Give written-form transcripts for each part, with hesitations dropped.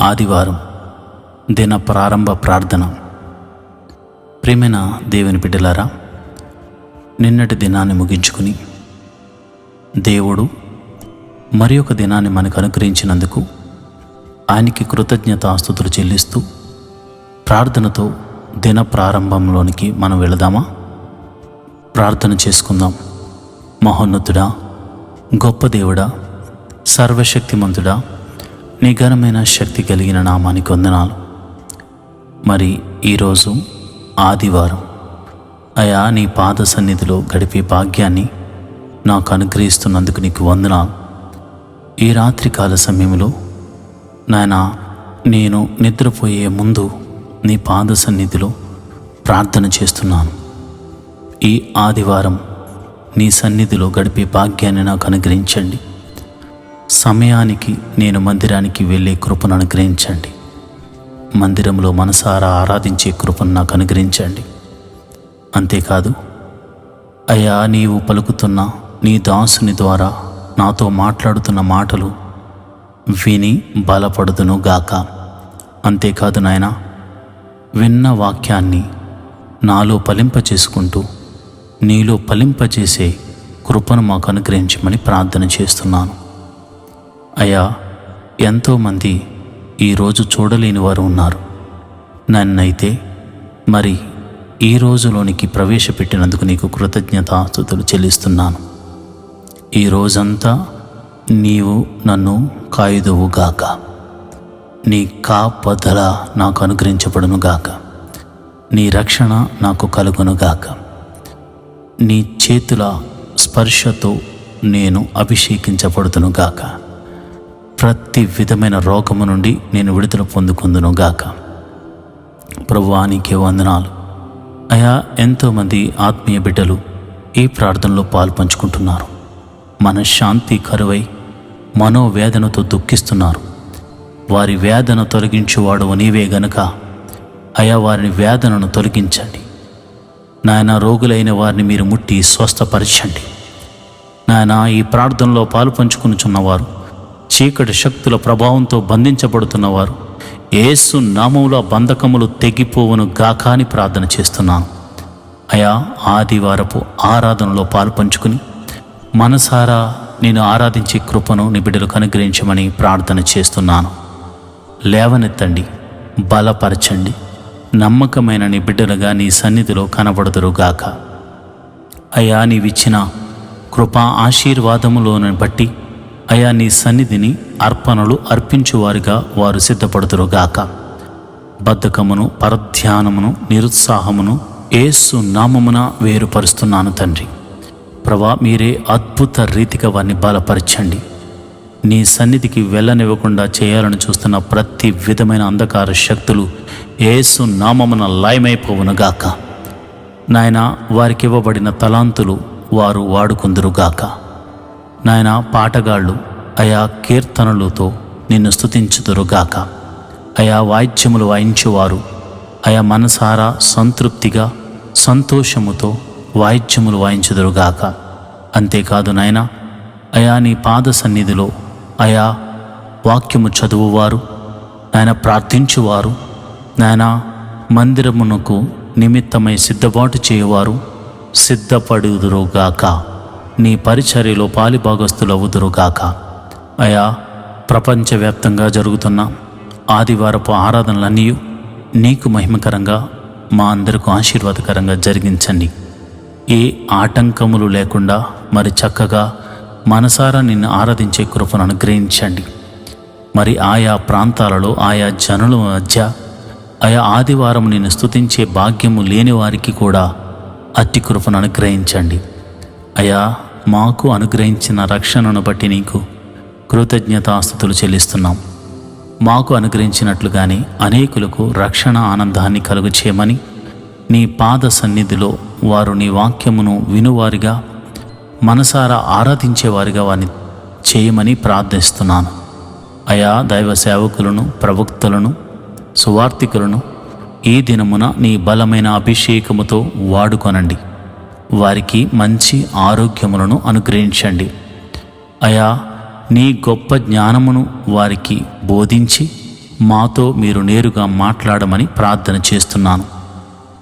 ఆదివారం దిన ప్రారంభ ప్రార్థన. ప్రియమైన దేవుని బిడ్డలారా, నిన్నటి దినాన్ని ముగించుకుని దేవుడు మరి ఒక దినాన్ని మనకు అనుగ్రహించినందుకు ఆయనకి కృతజ్ఞతాస్తుతులు చెల్లిస్తూ ప్రార్థనతో దిన ప్రారంభంలోనికి మనం వెళదామా? ప్రార్థన చేసుకుందాం. మహోన్నతుడా, గొప్ప దేవుడా, సర్వశక్తిమంతుడా, నీ ఘనమైన శక్తి కలిగిన నామానికి వందనాలు. మరి ఈరోజు ఆదివారం అయా, నీ పాద సన్నిధిలో గడిపే భాగ్యాన్ని నాకు అనుగ్రహిస్తున్నందుకు నీకు వందనాలు. ఈ రాత్రికాల సమయంలో నాయనా, నేను నిద్రపోయే ముందు నీ పాద సన్నిధిలో ప్రార్థన చేస్తున్నాను. ఈ ఆదివారం నీ సన్నిధిలో గడిపే భాగ్యాన్ని నాకు అనుగ్రహించండి. సమయానికి నేను మందిరానికి వెళ్ళే కృపను అనుగ్రహించండి. మందిరంలో మనసారా ఆరాధించే కృపను నాకు అనుగ్రహించండి. అంతేకాదు అయ్యా, నీవు పలుకుతున్న నీ దాసుని ద్వారా నాతో మాట్లాడుతున్న మాటలు విని బలపడుదును గాక. అంతేకాదు నాయనా, విన్న వాక్యాన్ని నాలో ఫలింపచేసుకుంటూ నీలో ఫలింపచేసే కృపను మాకు అనుగ్రహించమని ప్రార్థన చేస్తున్నాను. అయ్యా, ఎంతోమంది ఈరోజు చూడలేని వారు ఉన్నారు. నన్నైతే మరి ఈ రోజులోనికి ప్రవేశపెట్టినందుకు నీకు కృతజ్ఞతాస్తుతులు చెల్లిస్తున్నాను. ఈ రోజంతా నీవు నన్ను కాయుదువుగాక. నీ కాపదల నాకు అనుగ్రహించబడునుగాక. నీ రక్షణ నాకు కలుగునుగాక. నీ చేతుల స్పర్శతో నేను అభిషేకించబడుతునుగాక. ప్రతి విధమైన రోగము నుండి నేను విడుదల పొందుకుందునుగాక. ప్రభువా, నీకే వందనాలు. అయా, ఎంతోమంది ఆత్మీయ బిడ్డలు ఈ ప్రార్థనలో పాలు పంచుకుంటున్నారు. మనశ్శాంతి కరువై మనోవేదనతో దుఃఖిస్తున్నారు. వారి వేదన తొలగించువాడు నీవే గనుక అయా, వారిని వేదనను తొలగించండి. నాయన, రోగులైన వారిని మీరు ముట్టి స్వస్థపరచండి. నాయన, ఈ ప్రార్థనలో పాలు పంచుకునిచున్నవారు, చీకటి శక్తుల ప్రభావంతో బంధించబడుతున్నవారు, యేసు నామములో బంధకములు తెగిపోవును గాక అని ప్రార్థన చేస్తున్నాను. అయా, ఆదివారపు ఆరాధనలో పాలు పంచుకుని మనసారా నేను ఆరాధించే కృపను నీ బిడ్డలకు అనుగ్రహించమని ప్రార్థన చేస్తున్నాను. లేవనెత్తండి, బలపరచండి. నమ్మకమైన నీ బిడ్డలుగా నీ సన్నిధిలో కనబడుదురుగాక. అయా, నీవిచ్చిన కృపా ఆశీర్వాదములను బట్టి అయా, నీ సన్నిధిని అర్పణలు అర్పించువారిగా వారు సిద్ధపడుదురుగాక. బద్ధకమును, పరధ్యానమును, నిరుత్సాహమును యేసు నామమున వేరుపరుస్తున్నాను తండ్రి. ప్రభా, మీరే అద్భుత రీతిగా వారిని బలపరచండి. నీ సన్నిధికి వెళ్ళనివ్వకుండా చేయాలని చూస్తున్న ప్రతి విధమైన అంధకార శక్తులు యేసు నామమున లయమైపోవునుగాక. నాయన, వారికి ఇవ్వబడిన తలాంతులు వారు వాడుకుందురుగాక. నాయన, పాటగాళ్ళు అయా కీర్తనలతో నిన్ను స్తుతించుదురుగాక. అయా, వాయిద్యములు వాయించువారు అయా మనసారా సంతృప్తిగా సంతోషముతో వాయిద్యములు వాయించుదురుగాక. అంతేకాదు నాయన, అయా నీ పాద సన్నిధిలో అయా వాక్యము చదువువారు, నాయన ప్రార్థించువారు, నాయన మందిరమునకు నిమిత్తమై సిద్ధపాటు చేయువారు సిద్ధపడుదురుగాక. నీ పరిచర్యలో పాలిభాగస్తులవుదురుగాక. అయా, ప్రపంచవ్యాప్తంగా జరుగుతున్న ఆదివారపు ఆరాధనలన్నీ నీకు మహిమకరంగా, మా అందరికీ ఆశీర్వాదకరంగా జరిగించండి. ఏ ఆటంకములు లేకుండా మరి చక్కగా మనసారా నిన్ను ఆరాధించే కృపను అనుగ్రహించండి. మరి ఆయా ప్రాంతాలలో ఆయా జనుల మధ్య ఆయా ఆదివారం నిన్ను స్తుతించే భాగ్యము లేని వారికి కూడా అట్టి కృపను అనుగ్రహించండి. అయా, మాకు అనుగ్రహించిన రక్షణను బట్టి నీకు కృతజ్ఞతాస్తుతులు చెల్లిస్తున్నాం. మాకు అనుగ్రహించినట్లుగానే అనేకులకు రక్షణ ఆనందాన్ని కలుగు చేయమని నీ పాద సన్నిధిలో వారు నీ వాక్యమును వినువారిగా, మనసారా ఆరాధించేవారిగా వారిని చేయమని ప్రార్థిస్తున్నాను. అయా, దైవ సేవకులను, ప్రవక్తలను, సువార్తికులను ఈ దినమున నీ బలమైన అభిషేకముతో వాడుకొనండి. వారికి మంచి ఆరోగ్యములను అనుగ్రహించండి. అయా, నీ గొప్ప జ్ఞానమును వారికి బోధించి మాతో మీరు నేరుగా మాట్లాడమని ప్రార్థన చేస్తున్నాను.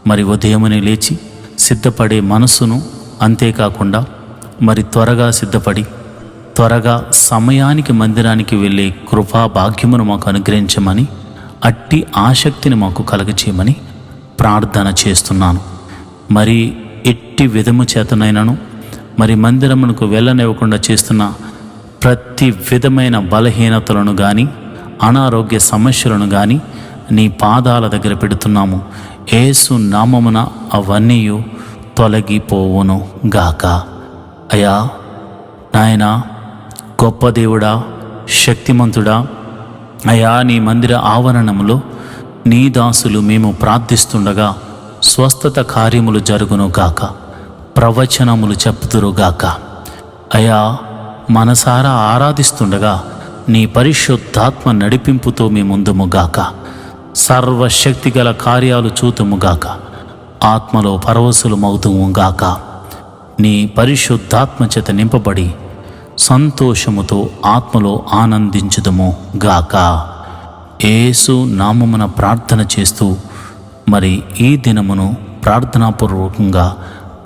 మరి ఉదయమునే లేచి సిద్ధపడే మనసును, అంతేకాకుండా మరి త్వరగా సిద్ధపడి త్వరగా సమయానికి మందిరానికి వెళ్ళే కృపా భాగ్యమును మాకు అనుగ్రహించమని, అట్టి ఆసక్తిని మాకు కలగచేయమని ప్రార్థన చేస్తున్నాను. మరి ఎట్టి విధము చేతనైనను మరి మందిరమునకు వెళ్ళనివ్వకుండా చేస్తున్న ప్రతి విధమైన బలహీనతలను కానీ అనారోగ్య సమస్యలను కానీ నీ పాదాల దగ్గర పెడుతున్నాము. యేసు నామమున అవన్నీ తొలగిపోవును గాక. అయ్యా నాయనా, గొప్ప దేవుడా, శక్తిమంతుడా, అయ్యా నీ మందిర ఆవరణములో నీ దాసులు మేము ప్రార్థిస్తుండగా స్వస్థత కార్యములు జరుగును గాక, ప్రవచనములు చెప్పుదురుగాక. అయ్యా మనసారా ఆరాధిస్తుండగా నీ పరిశుద్ధాత్మ నడిపింపుతో మీ ముందుముగాక, సర్వశక్తిగల కార్యాలు చూతుముగాక, ఆత్మలో పరవశులమవుతుముగాక. నీ పరిశుద్ధాత్మ చేత నింపబడి సంతోషముతో ఆత్మలో ఆనందించుదము గాక. యేసు నామమున ప్రార్థన చేస్తూ మరి ఈ దినమును ప్రార్థనాపూర్వకంగా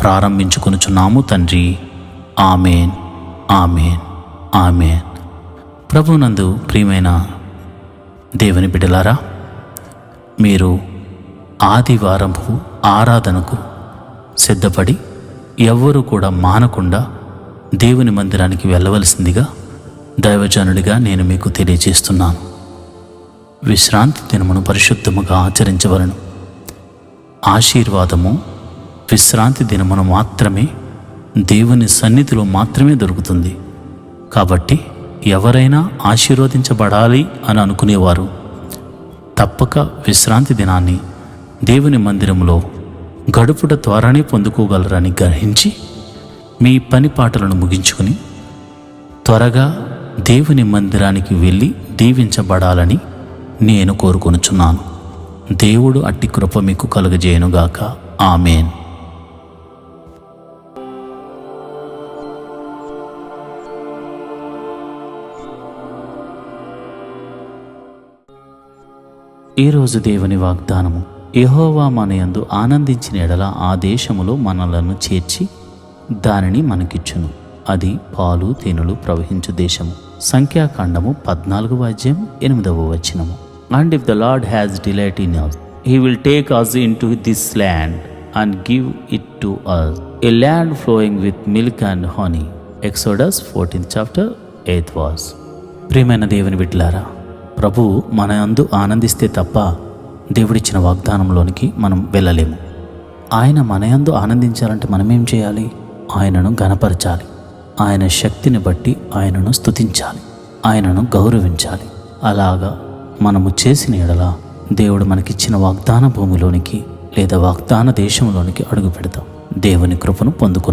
ప్రారంభించుకొనుచున్నాము తండ్రి. ఆమేన్, ఆమేన్, ఆమేన్. ప్రభునందు ప్రియమైన దేవుని బిడ్డలారా, మీరు ఆదివారము ఆరాధనకు సిద్ధపడి ఎవ్వరూ కూడా మానకుండా దేవుని మందిరానికి వెళ్ళవలసిందిగా దైవజనుడిగా నేను మీకు తెలియజేస్తున్నాను. విశ్రాంతి దినమును పరిశుద్ధముగా ఆచరించవలను. ఆశీర్వాదము విశ్రాంతి దినమును మాత్రమే, దేవుని సన్నిధిలో మాత్రమే దొరుకుతుంది. కాబట్టి ఎవరైనా ఆశీర్వదించబడాలి అని అనుకునేవారు తప్పక విశ్రాంతి దినాన్ని దేవుని మందిరంలో గడుపుట ద్వారానే పొందుకోగలరని గ్రహించి మీ పని పాటలను ముగించుకుని త్వరగా దేవుని మందిరానికి వెళ్ళి దీవించబడాలని నేను కోరుకొనుచున్నాను. దేవుడు అట్టి కృప మీకు కలుగజేయునుగాక. ఆమేన్. ఈరోజు దేవుని వాగ్దానము: యెహోవా మనయందు ఆనందించిన ఎడల ఆ దేశములో మనలను చేర్చి దానిని మనకిచ్చును. అది పాలు తేనెలు ప్రవహించు దేశము. సంఖ్యాకాండము 14:8. And if the Lord has delight in us, He will take us into this land and give it to us, a land flowing with milk and honey. Exodus 14:8. ప్రియమైన దేవుని బిడ్డలారా, ప్రభువు మన యందు ఆనందిస్తే తప్ప దేవుడిచ్చిన వాగ్దానంలోనికి మనం వెళ్ళలేము. ఆయన మన యందు ఆనందించాలంటే మనమేం చేయాలి? ఆయనను ఘనపరచాలి. ఆయన శక్తిని బట్టి ఆయనను స్తుతించాలి, ఆయనను గౌరవించాలి. అలాగా మనము చేసిన ఎడల దేవుడు మనకిచ్చిన వాగ్దాన భూమిలోనికి లేదా వాగ్దాన దేశంలోనికి అడుగు పెడతాం. దేవుని కృపను పొందుకున్నాం.